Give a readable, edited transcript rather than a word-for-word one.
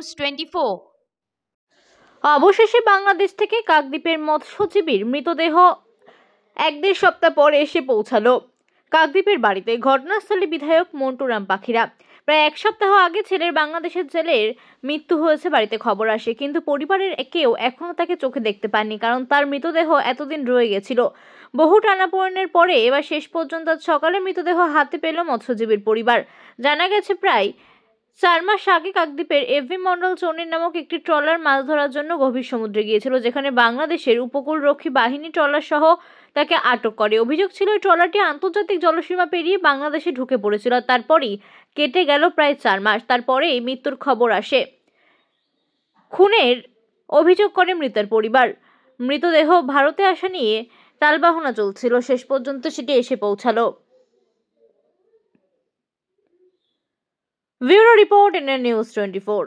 News 24। অবশেষে বাংলাদেশ থেকে কাকদ্বীপের মৎস্যজীবীর মৃতদেহ 1-1.5 সপ্তাহ পর এসে পৌঁছালো কাকদ্বীপের বাড়িতে। ঘটনাস্থলে বিধায়ক মন্টুরাম পাখিরা। প্রায় 1 সপ্তাহ আগে ছেলের বাংলাদেশের জেলের মৃত্যু হয়েছে বাড়িতে খবর আসে, কিন্তু পরিবারের কেউ এখনো তাকে চোখে দেখতে পায়নি, কারণ তার মৃতদেহ এতদিন রয়ে গেছিল। বহু টানাপোড়েনের পরে এবার শেষ পর্যন্ত আজ সকালে মৃতদেহ হাতে পেল মৎস্যজীবীর পরিবার। জানা গেছে প্রায় 4 মাস আগে কাকদ্বীপের এভি মন্ডল চন্ডী নামক একটি ট্রলার মাছ ধরার জন্য গভীর সমুদ্রে গিয়েছিল, যেখানে বাংলাদেশের উপকূলরক্ষী বাহিনী ট্রলার সহ তাকে আটক করে। অভিযোগ ছিল এই ট্রলারটি আন্তর্জাতিক জলসীমা পেরিয়ে বাংলাদেশে ঢুকে পড়েছিল। তারপরই কেটে গেল প্রায় 4 মাস। তারপরেই মৃত্যুর খবর আসে। খুনের অভিযোগ করে মৃতের পরিবার। মৃতদেহ ভারতে আসা নিয়ে টালবাহানা চলছিল, শেষ পর্যন্ত সেটি এসে পৌঁছালো। Bureau report, India news 24।